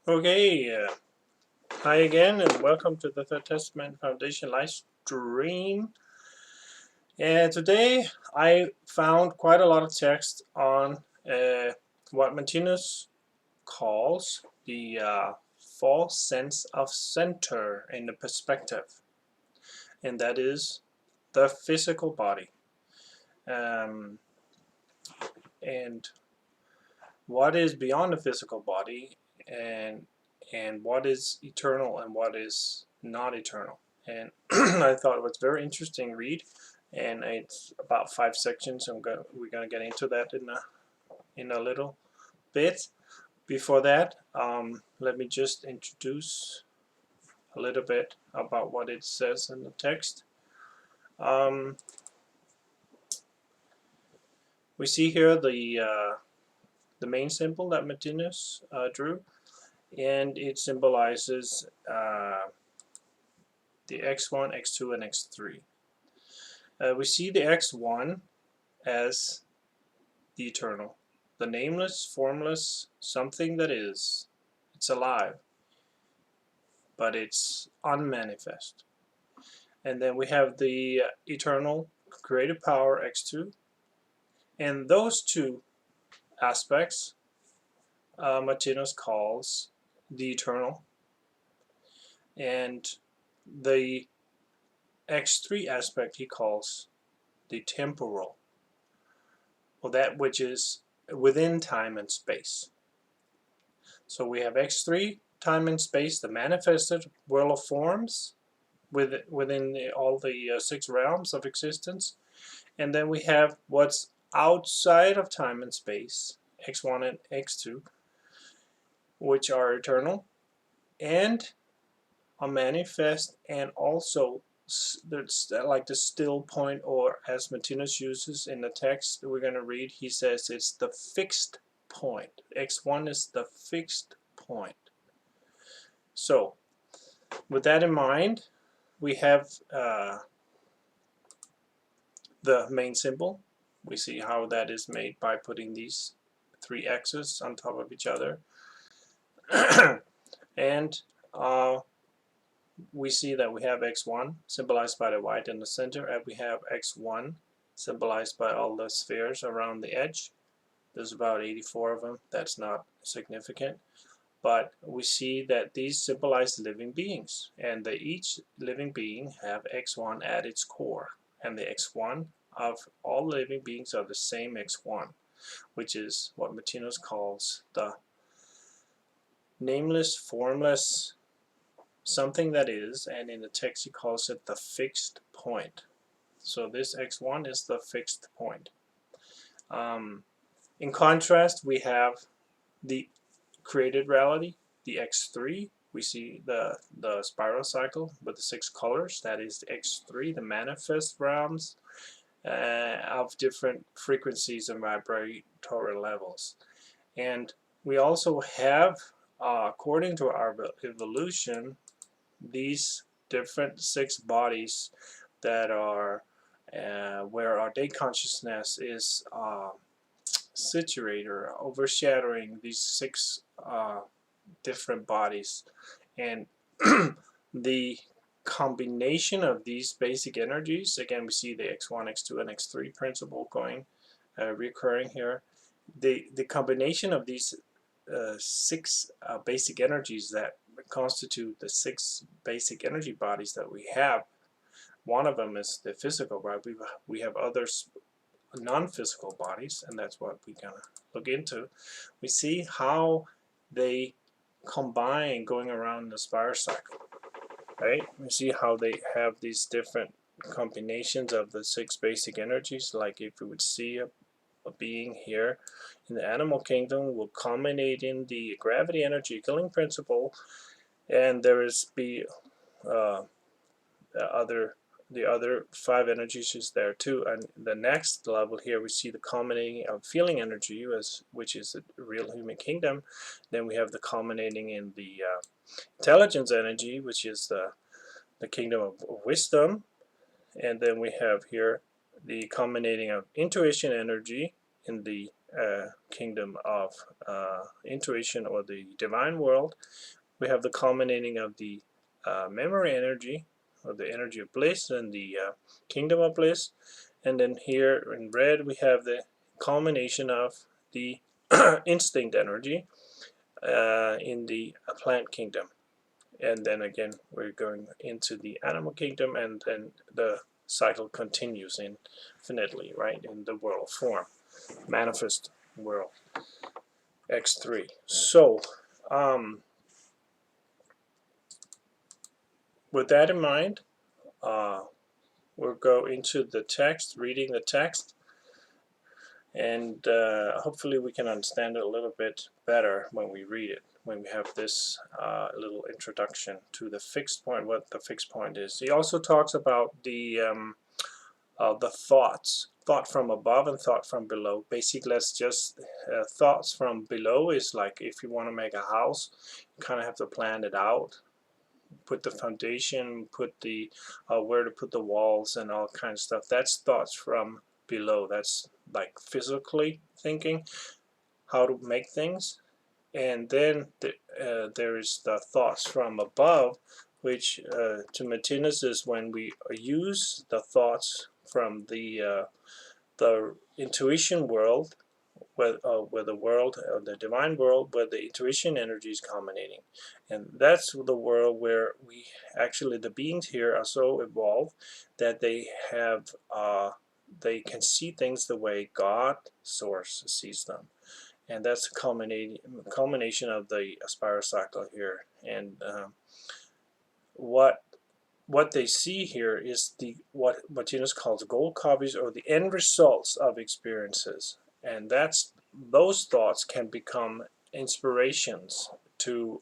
Okay, hi again, and welcome to the Third Testament Foundation live stream. And today I found quite a lot of text on what Martinus calls the false sense of center in the perspective, and that is the physical body. And what is beyond the physical body, and what is eternal and what is not eternal. And I thought it was a very interesting read, and it's about 5 sections. We're going to get into that in a little bit. Before that, let me just introduce a little bit about what it says in the text. We see here the main symbol that Martinus drew, and it symbolizes the x1, x2, and x3. We see the x1 as the eternal, the nameless, formless, something that is. It's alive, but it's unmanifest. And then we have the eternal creative power x2, and those two aspects Martinus calls the eternal, and the x3 aspect he calls the temporal, or that which is within time and space. So we have x3, time and space, the manifested world of forms within all the 6 realms of existence. And then we have what's outside of time and space, x1 and x2, which are eternal and are manifest, and also there's like the still point, or as Martinus uses in the text that we're going to read, he says it's the fixed point. X1 is the fixed point. So with that in mind, we have the main symbol. We see how that is made by putting these 3 x's on top of each other. And we see that we have x1 symbolized by the white in the center, and we have x1 symbolized by all the spheres around the edge. There's about 84 of them. That's not significant, but we see that these symbolize living beings, and that each living being have x1 at its core, and the x1 of all living beings are the same x1, which is what Martinus calls the nameless, formless, something that is, and in the text he calls it the fixed point. So this x1 is the fixed point. In contrast, we have the created reality, the x3. We see the spiral cycle with the 6 colors. That is the x3, the manifest realms of different frequencies and vibratory levels. And we also have, according to our evolution, these different 6 bodies that are where our day consciousness is situated or overshadowing these 6 different bodies. And the combination of these basic energies, again we see the x1, x2, and x3 principle going recurring here. The combination of these 6 basic energies that constitute the 6 basic energy bodies that we have. One of them is the physical, right? We have other non-physical bodies, and that's what we're gonna look into. We see how they combine going around the spiral cycle, right? We see how they have these different combinations of the 6 basic energies. Like if we would see a being here in the animal kingdom will culminate in the gravity energy killing principle, and there is the other 5 energies is there too. And the next level here we see the culminating of feeling energy, which is the real human kingdom. Then we have the culminating in the intelligence energy, which is the kingdom of wisdom. And then we have here the culminating of intuition energy in the kingdom of intuition, or the divine world. We have the culminating of the memory energy, or the energy of bliss, and the kingdom of bliss. And then here in red we have the culmination of the instinct energy in the plant kingdom. And then again we're going into the animal kingdom, and then the cycle continues infinitely, right, in the world form, manifest world, X3. So with that in mind, we'll go into the text, reading the text, and hopefully we can understand it a little bit better when we read it, when we have this little introduction to the fixed point, what the fixed point is. He also talks about the thoughts, thought from above and thought from below. Basically, that's just thoughts from below is like if you want to make a house, you kind of have to plan it out, put the foundation, put the where to put the walls and all kinds of stuff. That's thoughts from below. That's like physically thinking how to make things. And then there is the thoughts from above, which to Martinez is when we use the thoughts from the intuition world, where the world, the divine world, where the intuition energy is culminating. And that's the world where we actually, the beings here are so evolved that they have they can see things the way God source sees them. And that's the culmination of the spiral cycle here. And what they see here is what Martinez calls gold copies, or the end results of experiences. And that's, those thoughts can become inspirations to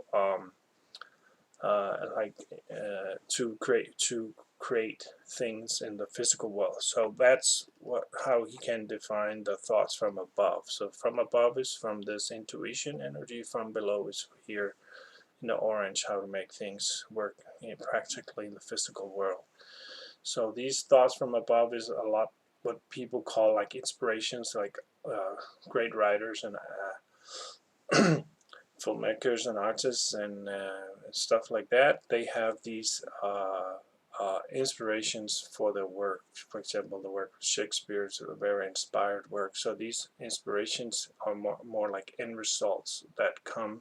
create things in the physical world. So that's how he can define the thoughts from above. So from above is from this intuition energy, from below is here in the orange, how to make things work practically in the physical world. So these thoughts from above is a lot what people call like inspirations, like great writers and filmmakers and artists and stuff like that. They have these inspirations for their work. For example, the work of Shakespeare is a very inspired work. So these inspirations are more like end results that come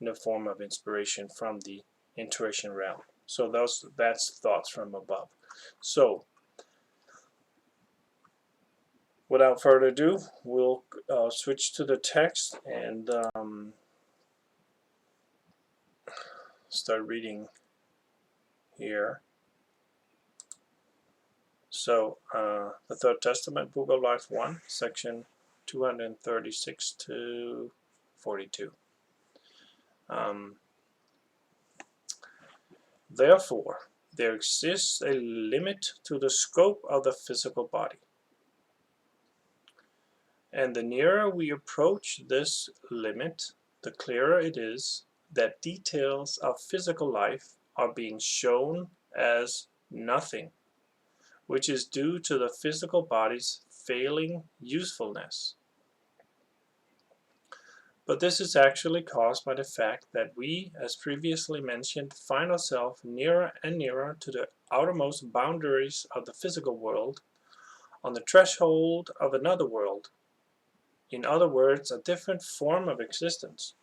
in the form of inspiration from the intuition realm. So that's thoughts from above. So without further ado, we'll switch to the text and start reading here. So the Third Testament, Book of Life 1, section 236 to 42. Therefore, there exists a limit to the scope of the physical body. And the nearer we approach this limit, the clearer it is that details of physical life are being shown as nothing, which is due to the physical body's failing usefulness. But this is actually caused by the fact that we, as previously mentioned, find ourselves nearer and nearer to the outermost boundaries of the physical world, on the threshold of another world. In other words, a different form of existence.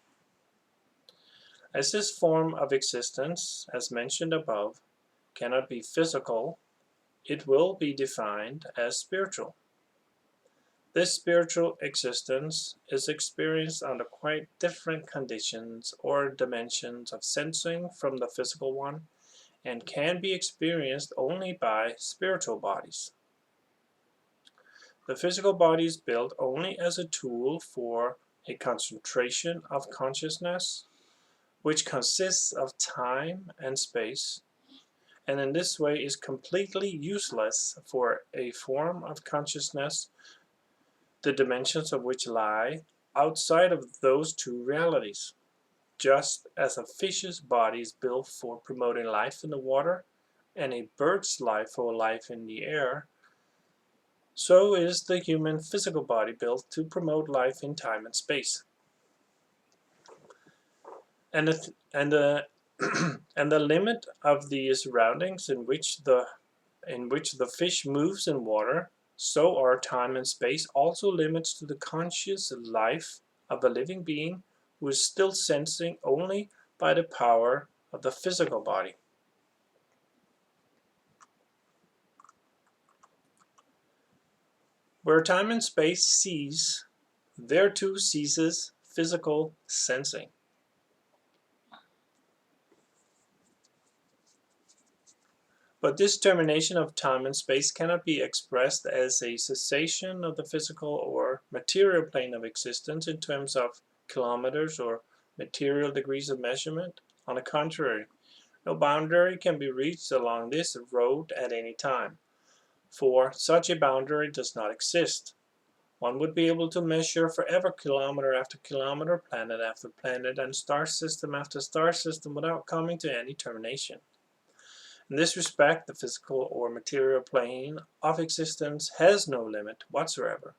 As this form of existence, as mentioned above, cannot be physical, it will be defined as spiritual. This spiritual existence is experienced under quite different conditions or dimensions of sensing from the physical one, and can be experienced only by spiritual bodies. The physical body is built only as a tool for a concentration of consciousness, which consists of time and space, and in this way is completely useless for a form of consciousness, the dimensions of which lie outside of those two realities. Just as a fish's body is built for promoting life in the water, and a bird's life for life in the air, so is the human physical body built to promote life in time and space. And the and the limit of the surroundings in which the fish moves in water, so are time and space also limits to the conscious life of a living being who is still sensing only by the power of the physical body. Where time and space cease, there too ceases physical sensing. But this termination of time and space cannot be expressed as a cessation of the physical or material plane of existence in terms of kilometers or material degrees of measurement. On the contrary, no boundary can be reached along this road at any time, for such a boundary does not exist. One would be able to measure forever kilometer after kilometer, planet after planet, and star system after star system without coming to any termination. In this respect, the physical or material plane of existence has no limit whatsoever.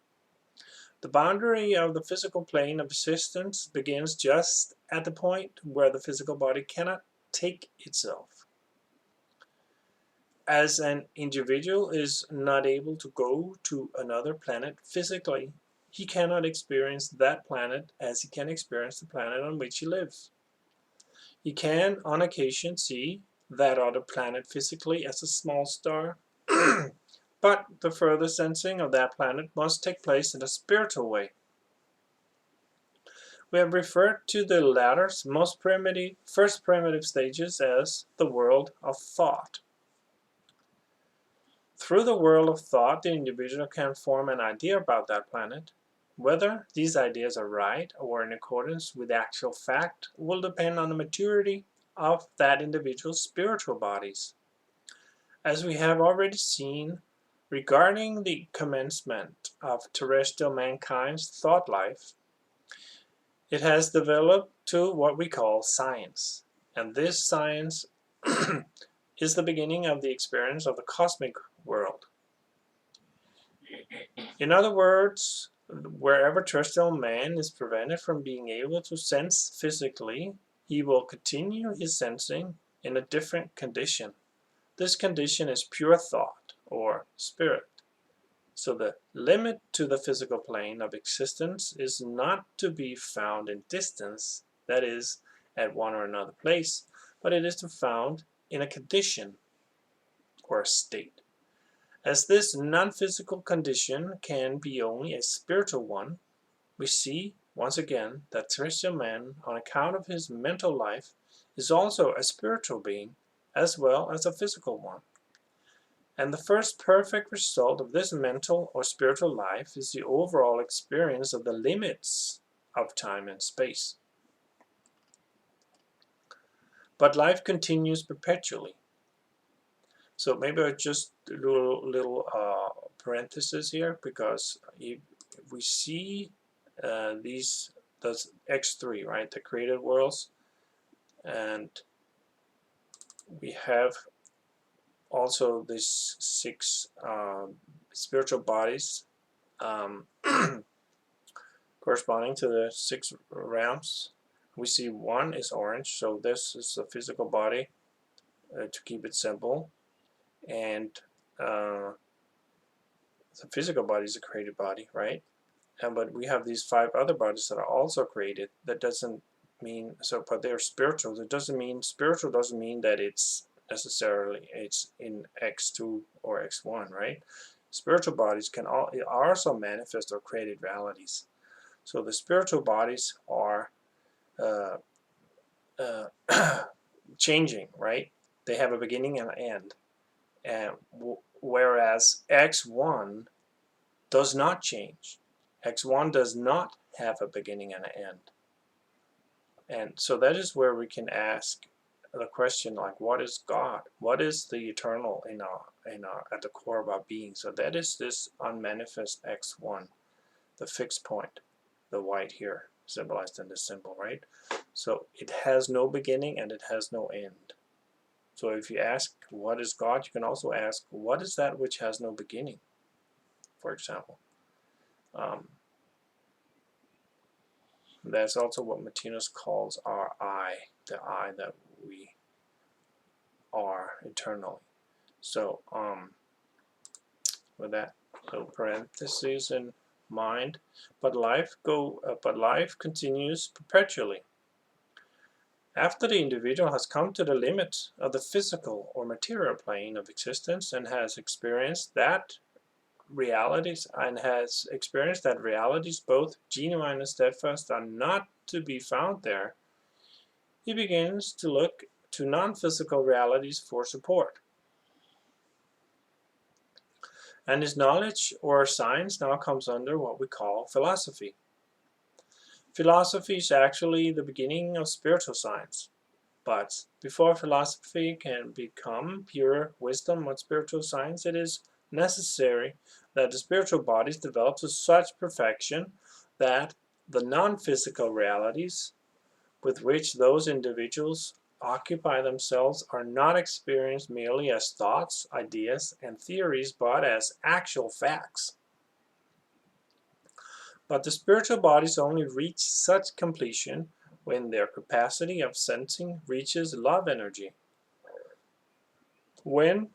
The boundary of the physical plane of existence begins just at the point where the physical body cannot take itself. As an individual is not able to go to another planet physically, he cannot experience that planet as he can experience the planet on which he lives. He can, on occasion, see that other planet physically as a small star, but the further sensing of that planet must take place in a spiritual way. We have referred to the latter's first primitive stages as the world of thought. Through the world of thought, the individual can form an idea about that planet. Whether these ideas are right or in accordance with actual fact will depend on the maturity of that individual's spiritual bodies. As we have already seen, regarding the commencement of terrestrial mankind's thought life, it has developed to what we call science. And this science is the beginning of the experience of the cosmic world. In other words, wherever terrestrial man is prevented from being able to sense physically, he will continue his sensing in a different condition. This condition is pure thought, or spirit. So the limit to the physical plane of existence is not to be found in distance, that is, at one or another place, but it is to be found in a condition, or a state. As this non-physical condition can be only a spiritual one, we see once again that terrestrial man, on account of his mental life, is also a spiritual being as well as a physical one. And the first perfect result of this mental or spiritual life is the overall experience of the limits of time and space. But life continues perpetually. So maybe I just a little parenthesis here, because if we see these, that's X3, right, the created worlds, and we have also these 6 spiritual bodies corresponding to the 6 realms. We see 1 is orange, so this is the physical body, to keep it simple, and the physical body is a created body, right? But we have these 5 other bodies that are also created. That doesn't mean, so, but they're spiritual. It doesn't mean, spiritual doesn't mean that it's necessarily it's in X2 or X1, right? Spiritual bodies can also manifest or created realities. So the spiritual bodies are changing, right? They have a beginning and an end. And whereas X1 does not change. X1 does not have a beginning and an end. And so that is where we can ask the question, like, what is God? What is the eternal at the core of our being? So that is this unmanifest X1, the fixed point, the white here, symbolized in this symbol, right? So it has no beginning and it has no end. So if you ask, what is God? You can also ask, what is that which has no beginning? for example. That's also what Martinez calls our I, the I that we are eternally. So with that little parenthesis in mind, but life continues perpetually. After the individual has come to the limit of the physical or material plane of existence and has experienced that realities both genuine and steadfast are not to be found there, he begins to look to non-physical realities for support. And his knowledge or science now comes under what we call philosophy. Philosophy is actually the beginning of spiritual science. But before philosophy can become pure wisdom or spiritual science, it is necessary that the spiritual bodies develop to such perfection that the non-physical realities with which those individuals occupy themselves are not experienced merely as thoughts, ideas, and theories, but as actual facts. But the spiritual bodies only reach such completion when their capacity of sensing reaches love energy. When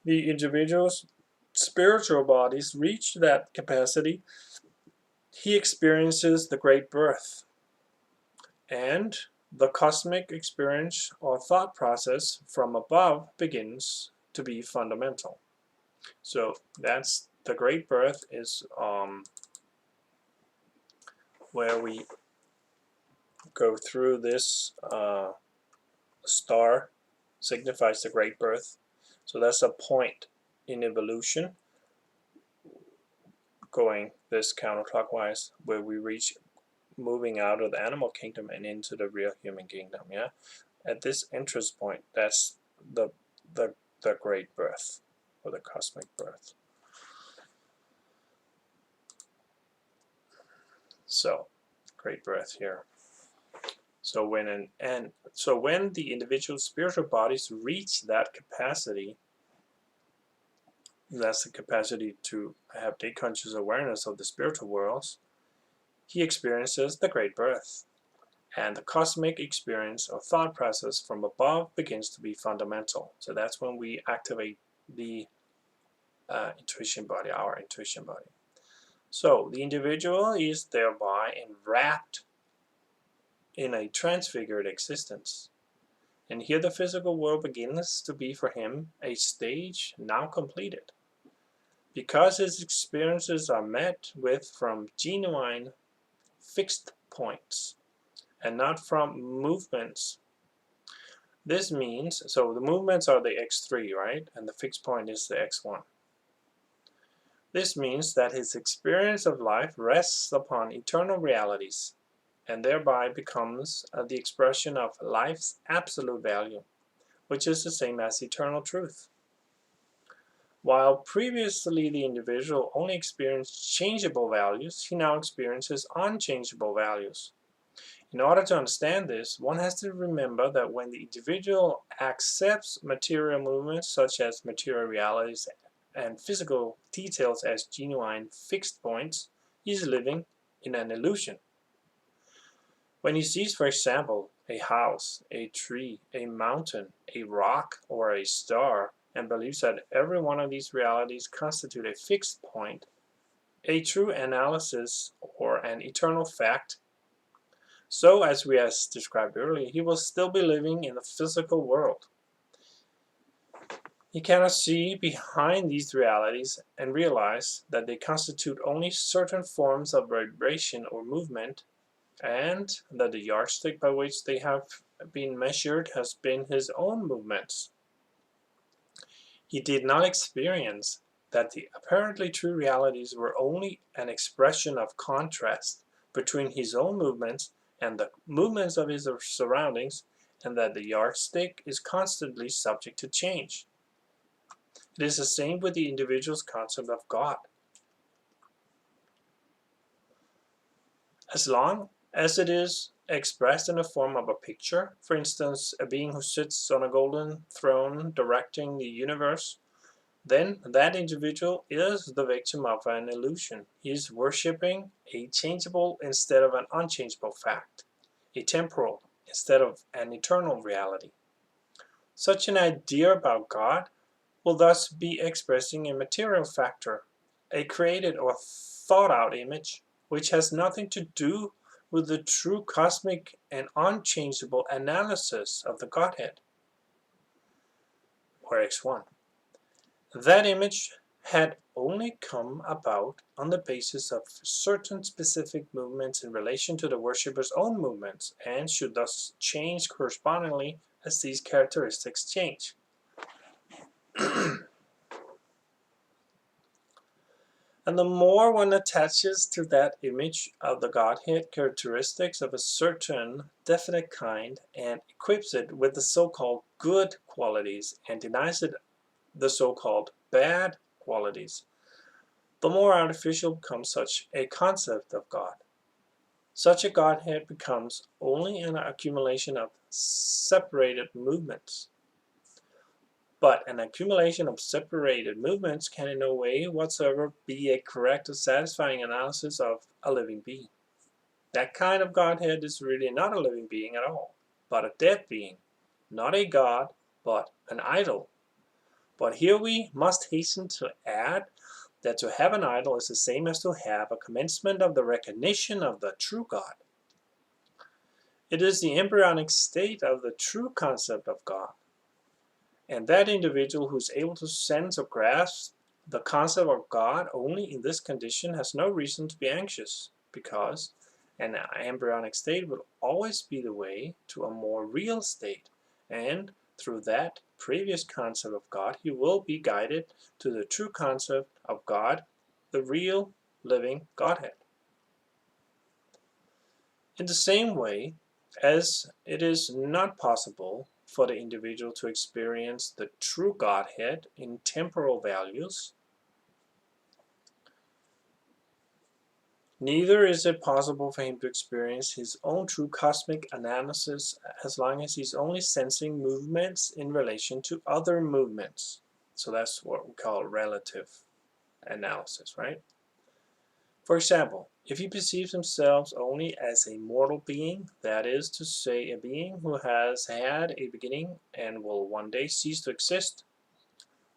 the individual's spiritual bodies reach that capacity, he experiences the great birth, and the cosmic experience or thought process from above begins to be fundamental. So that's the great birth is where we go through this star signifies the great birth. So that's a point in evolution going this counterclockwise where we reach moving out of the animal kingdom and into the real human kingdom. Yeah, at this interest point, that's the great birth or the cosmic birth. So great birth here. So when when the individual spiritual bodies reach that capacity, that's the capacity to have the conscious awareness of the spiritual worlds, he experiences the great birth, and the cosmic experience or thought process from above begins to be fundamental. So that's when we activate the intuition body, our intuition body. So the individual is thereby enwrapped in a transfigured existence. And here the physical world begins to be for him a stage now completed. Because his experiences are met with from genuine fixed points and not from movements. This means, so the movements are the x3, right? And the fixed point is the x1. This means that his experience of life rests upon eternal realities and thereby becomes the expression of life's absolute value, which is the same as eternal truth. While previously the individual only experienced changeable values, he now experiences unchangeable values. In order to understand this, one has to remember that when the individual accepts material movements such as material realities and physical details as genuine fixed points, he is living in an illusion. When he sees, for example, a house, a tree, a mountain, a rock, or a star, and believes that every one of these realities constitute a fixed point, a true analysis or an eternal fact, so as we have described earlier, he will still be living in the physical world. He cannot see behind these realities and realize that they constitute only certain forms of vibration or movement, and that the yardstick by which they have been measured has been his own movements. He did not experience that the apparently true realities were only an expression of contrast between his own movements and the movements of his surroundings, and that the yardstick is constantly subject to change. It is the same with the individual's concept of God. As long as it is expressed in the form of a picture, for instance, a being who sits on a golden throne directing the universe, then that individual is the victim of an illusion. He is worshipping a changeable instead of an unchangeable fact, a temporal instead of an eternal reality. Such an idea about God will thus be expressing a material factor, a created or thought out image, which has nothing to do with the true cosmic and unchangeable analysis of the Godhead, or X1. That image had only come about on the basis of certain specific movements in relation to the worshipper's own movements, and should thus change correspondingly as these characteristics change. And the more one attaches to that image of the Godhead characteristics of a certain definite kind and equips it with the so-called good qualities and denies it the so-called bad qualities, the more artificial becomes such a concept of God. Such a Godhead becomes only an accumulation of separated movements. But an accumulation of separated movements can in no way whatsoever be a correct or satisfying analysis of a living being. That kind of Godhead is really not a living being at all, but a dead being, not a God, but an idol. But here we must hasten to add that to have an idol is the same as to have a commencement of the recognition of the true God. It is the embryonic state of the true concept of God. And that individual who is able to sense or grasp the concept of God only in this condition has no reason to be anxious, because an embryonic state will always be the way to a more real state, and through that previous concept of God he will be guided to the true concept of God, the real living Godhead. In the same way as it is not possible for the individual to experience the true Godhead in temporal values, neither is it possible for him to experience his own true cosmic analysis as long as he's only sensing movements in relation to other movements. So that's what we call relative analysis, right? For example, if he perceives himself only as a mortal being, that is to say a being who has had a beginning and will one day cease to exist,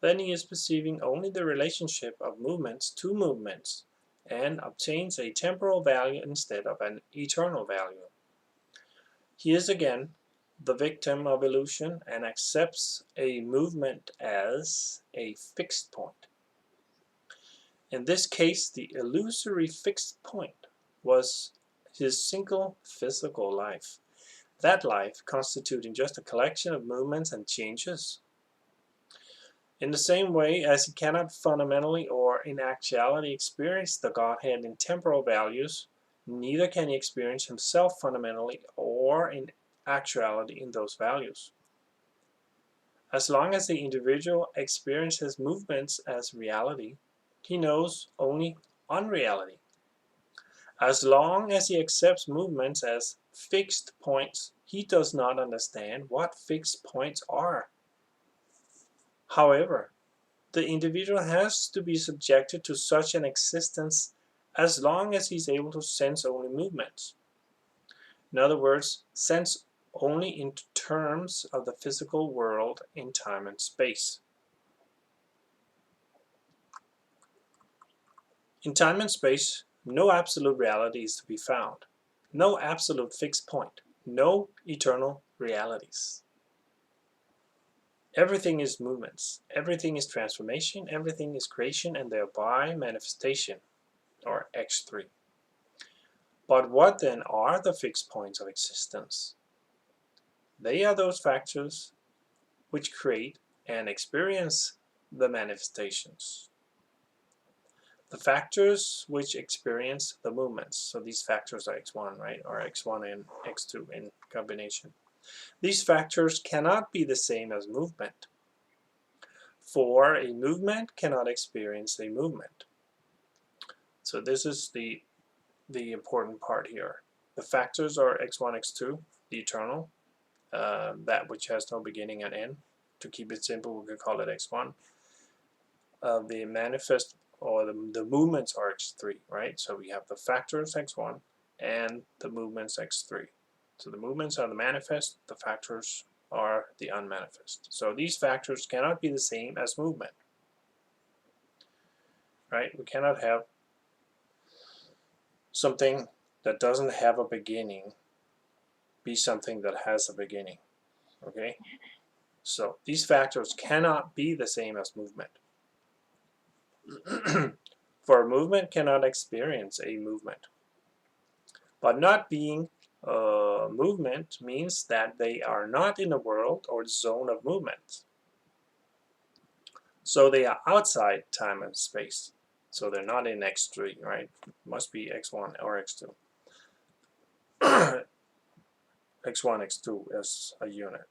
then he is perceiving only the relationship of movements to movements, and obtains a temporal value instead of an eternal value. He is again the victim of illusion and accepts a movement as a fixed point. In this case, the illusory fixed point was his single physical life, that life constituting just a collection of movements and changes. In the same way as he cannot fundamentally or in actuality experience the Godhead in temporal values, neither can he experience himself fundamentally or in actuality in those values. As long as the individual experiences movements as reality, he knows only unreality. As long as he accepts movements as fixed points, he does not understand what fixed points are. However, the individual has to be subjected to such an existence as long as he is able to sense only movements. In other words, sense only in terms of the physical world in time and space. In time and space, no absolute reality is to be found, no absolute fixed point, no eternal realities. Everything is movements, everything is transformation, everything is creation and thereby manifestation, or X3. But what then are the fixed points of existence? They are those factors which create and experience the manifestations. The factors which experience the movements. So these factors are X1, right? Or X1 and X2 in combination. These factors cannot be the same as movement. For a movement cannot experience a movement. So this is the important part here. The factors are X1, X2, the eternal, that which has no beginning and end. To keep it simple, we could call it X1. the manifest or the movements are x3, right? So we have the factors x1 and the movements x3. So the movements are the manifest, the factors are the unmanifest. So these factors cannot be the same as movement, right? We cannot have something that doesn't have a beginning be something that has a beginning, okay? So these factors cannot be the same as movement. For a movement cannot experience a movement. But not being a movement means that they are not in the world or zone of movement. So they are outside time and space. So they're not in x3, right? Must be x1 or x2. x1, x2 as a unit.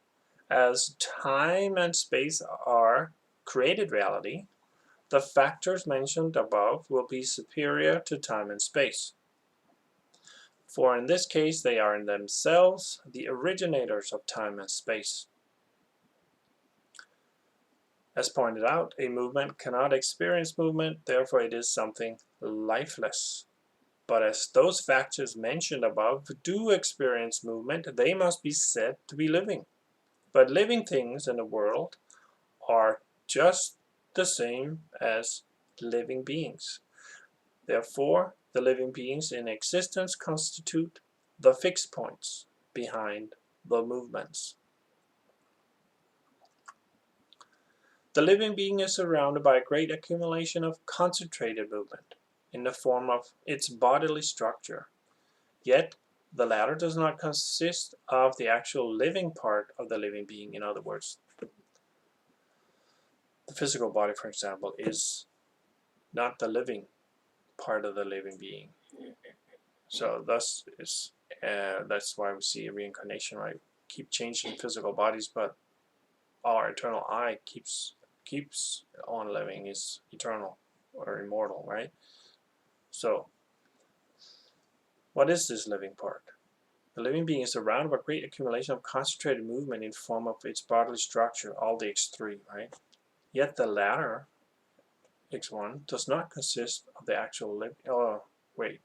As time and space are created reality, the factors mentioned above will be superior to time and space. For in this case, they are in themselves the originators of time and space. As pointed out, a movement cannot experience movement, therefore it is something lifeless. But as those factors mentioned above do experience movement, they must be said to be living. But living things in the world are just the same as living beings. Therefore, the living beings in existence constitute the fixed points behind the movements. The living being is surrounded by a great accumulation of concentrated movement in the form of its bodily structure. Yet, the latter does not consist of the actual living part of the living being. In other words, the physical body, for example, is not the living part of the living being. So thus is that's why we see reincarnation, right? Keep changing physical bodies, but our eternal I keeps on living, is eternal or immortal, right? So what is this living part? The living being is surrounded by a great accumulation of concentrated movement in form of its bodily structure, all the x3, right? Yet the latter, x1, does not consist of the actual living. Oh, wait.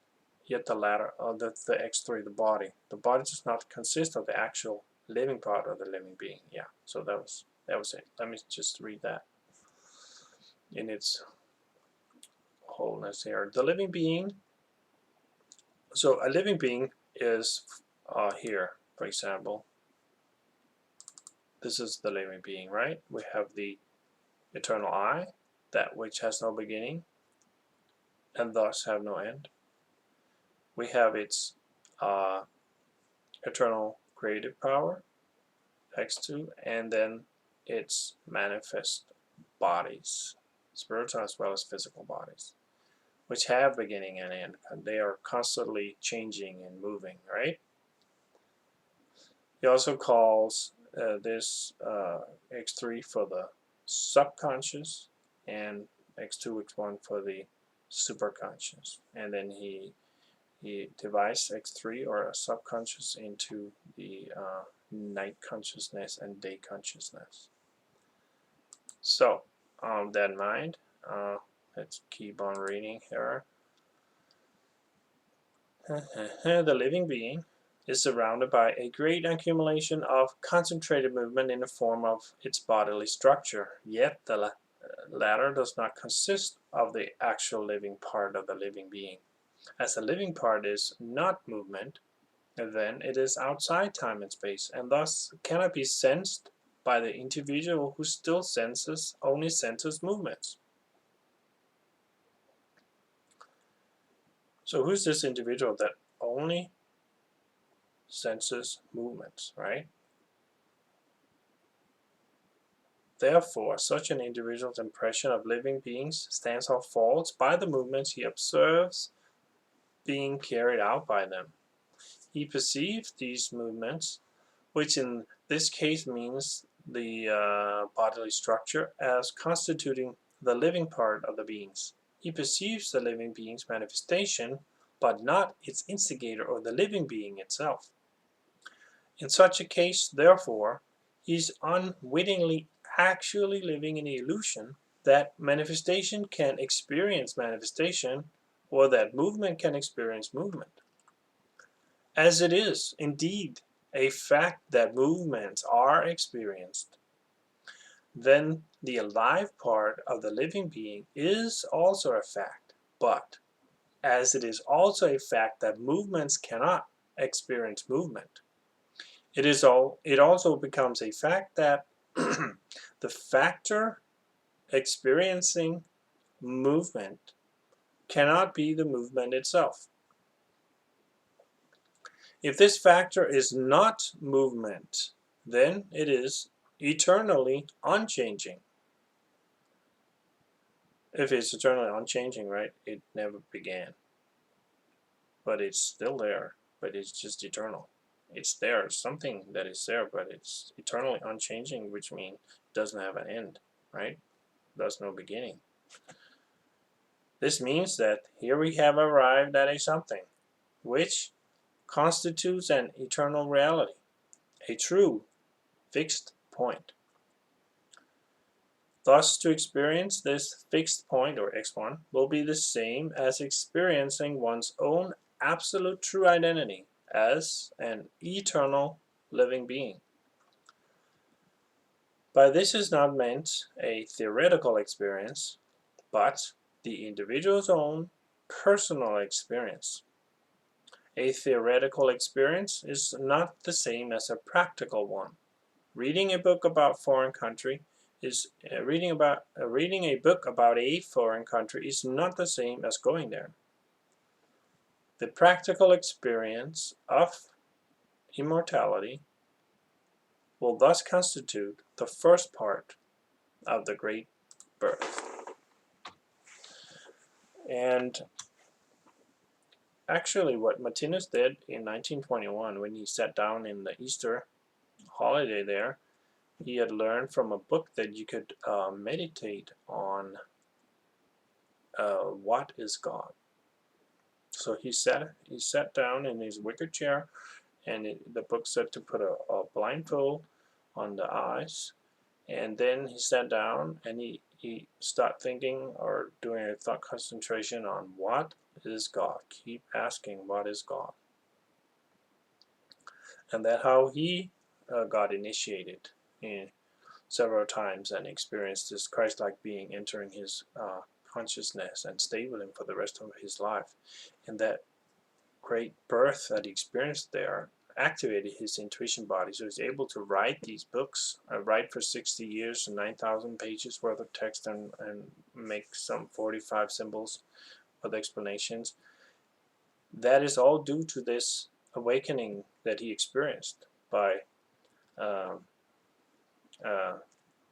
Yet the latter, the x3, the body. The body does not consist of the actual living part of the living being. Yeah. So that was it. Let me just read that in its wholeness here. The living being. So a living being is here, for example. This is the living being, right? We have the eternal I, that which has no beginning and thus have no end. We have its eternal creative power, x2, and then its manifest bodies, spiritual as well as physical bodies, which have beginning and end. And they are constantly changing and moving, right? He also calls this x3 for the subconscious and x2, x1 for the superconscious. And then he divides x3 or a subconscious into the night consciousness and day consciousness. So, that in mind, let's keep on reading here. The living being is surrounded by a great accumulation of concentrated movement in the form of its bodily structure, yet the latter does not consist of the actual living part of the living being. As the living part is not movement, then it is outside time and space, and thus cannot be sensed by the individual who still only senses movements. So who's this individual that only senses movements, right? Therefore, such an individual's impression of living beings stands or falls by the movements he observes being carried out by them. He perceives these movements, which in this case means the bodily structure, as constituting the living part of the beings. He perceives the living being's manifestation, but not its instigator or the living being itself. In such a case, therefore, he is unwittingly actually living in the illusion that manifestation can experience manifestation, or that movement can experience movement. As it is indeed a fact that movements are experienced, then the alive part of the living being is also a fact. But as it is also a fact that movements cannot experience movement, it also becomes a fact that the factor experiencing movement cannot be the movement itself. If this factor is not movement, then it is eternally unchanging. If it's eternally unchanging, right, it never began. But it's still there, but it's just eternal. It's there, something that is there, but it's eternally unchanging, which means it doesn't have an end, right? There's no beginning. This means that here we have arrived at a something which constitutes an eternal reality, a true fixed point. Thus, to experience this fixed point, or x1, will be the same as experiencing one's own absolute true identity as an eternal living being. By this is not meant a theoretical experience, but the individual's own personal experience. A theoretical experience is not the same as a practical one. Reading a book about foreign country is reading a book about a foreign country is not the same as going there. The practical experience of immortality will thus constitute the first part of the great birth. And actually what Martinus did in 1921 when he sat down in the Easter holiday there, he had learned from a book that you could meditate on what is God. So he sat down in his wicker chair, and the book said to put a blindfold on the eyes, and then he sat down and he started thinking or doing a thought concentration on what is God. Keep asking what is God. And that's how he got initiated several times and experienced this Christ-like being entering his consciousness and stay with him for the rest of his life. And that great birth that he experienced there activated his intuition body, so he's able to write these books, write for 60 years and 9,000 pages worth of text, and make some 45 symbols with explanations. That is all due to this awakening that he experienced by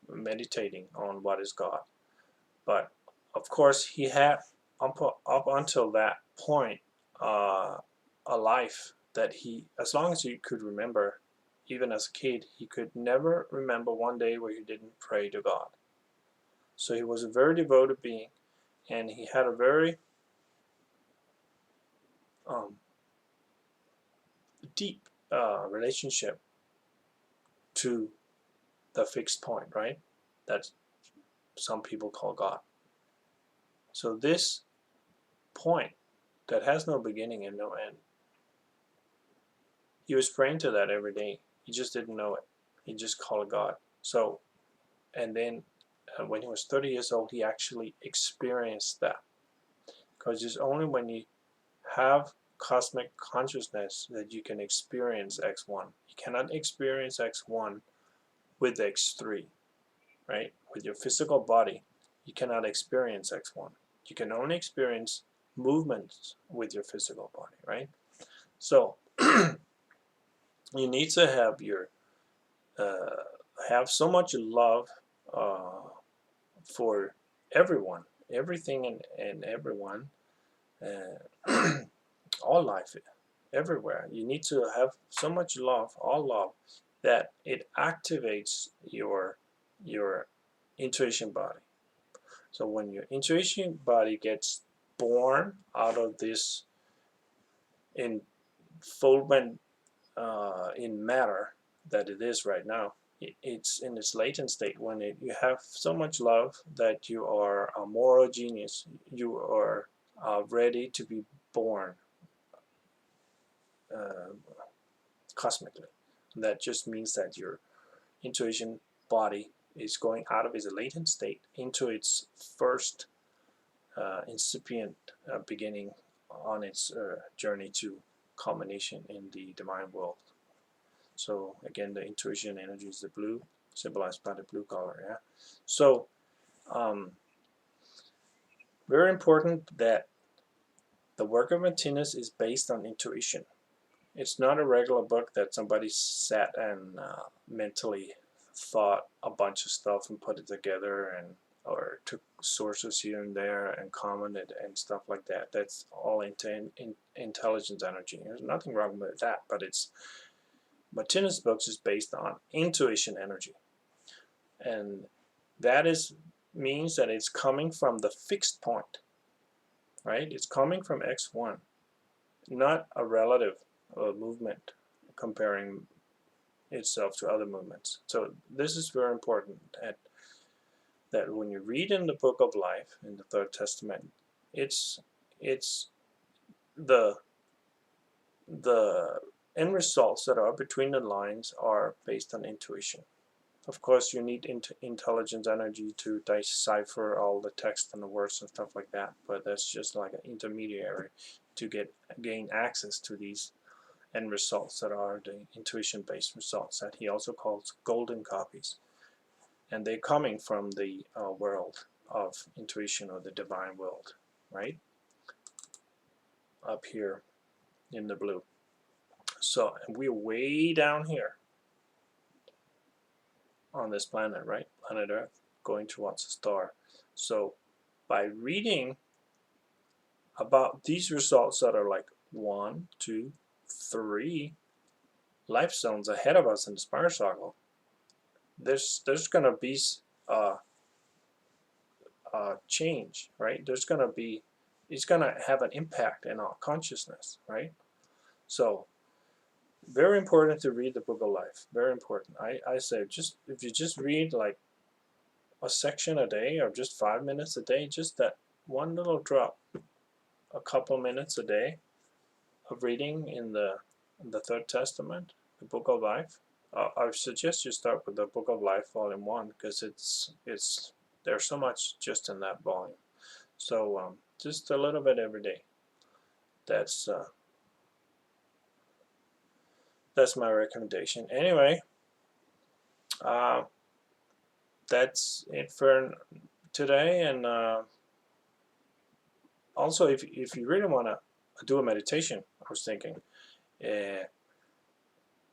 meditating on what is God. But of course he had up until that point a life that he, as long as he could remember, even as a kid, he could never remember one day where he didn't pray to God. So he was a very devoted being, and he had a very deep relationship to the fixed point, right? That some people call God. So this point that has no beginning and no end, he was praying to that every day. He just didn't know it. He just called it God. So, and then when he was 30 years old, he actually experienced that. Because it's only when you have cosmic consciousness that you can experience X1. You cannot experience X1 with X3, right? With your physical body, you cannot experience X1. You can only experience movements with your physical body, right? So you need to have your have so much love for everyone, everything, and everyone, all life, everywhere. You need to have so much love, all love, that it activates your intuition body. So when your intuition body gets born out of this enfoldment in matter that it is right now, it's in its latent state when you have so much love that you are a moral genius. You are ready to be born uh, cosmically. That just means that your intuition body is going out of its latent state into its first incipient beginning on its journey to culmination in the divine world. So again, the intuition energy is the blue, symbolized by the blue color. Yeah. So very important that the work of Martinez is based on intuition. It's not a regular book that somebody sat and mentally thought a bunch of stuff and put it together, and or took sources here and there and commented and stuff like that. That's all intelligence energy. There's nothing wrong with that, but it's Martinez books is based on intuition energy, and that is means that it's coming from the fixed point, right? It's coming from X1, not a relative movement comparing itself to other movements. So this is very important, that when you read in the Book of Life in the Third Testament, it's the end results that are between the lines are based on intuition. Of course, you need intelligence energy to decipher all the text and the words and stuff like that, but that's just like an intermediary to gain access to these end results that are the intuition-based results that he also calls golden copies. And they're coming from the world of intuition, or the divine world, right? Up here in the blue. So, and we're way down here on this planet, right? Planet Earth, going towards a star. So by reading about these results that are like 1, 2, 3 life zones ahead of us in the spiral cycle, there's gonna be change, right? There's gonna be, it's gonna have an impact in our consciousness, right? So very important to read the Book of Life. Very important. I say, just if you just read like a section a day, or just 5 minutes a day, just that one little drop, a couple minutes a day of reading in the Third Testament, the Book of Life. I suggest you start with the Book of Life, Volume 1, because there's so much just in that volume. So just a little bit every day. That's my recommendation. Anyway, that's it for today. And also, if you really want to do a meditation, I was thinking,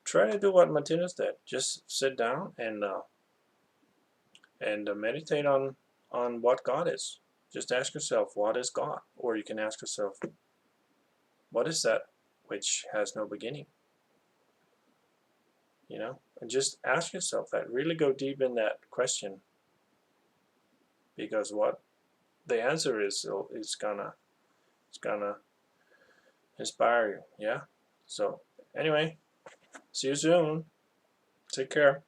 try to do what Martinez did. Just sit down and meditate on what God is. Just ask yourself, what is God? Or you can ask yourself, what is that which has no beginning? You know, and just ask yourself that. Really go deep in that question, because what the answer is gonna inspire you. Yeah. So anyway, see you soon. Take care.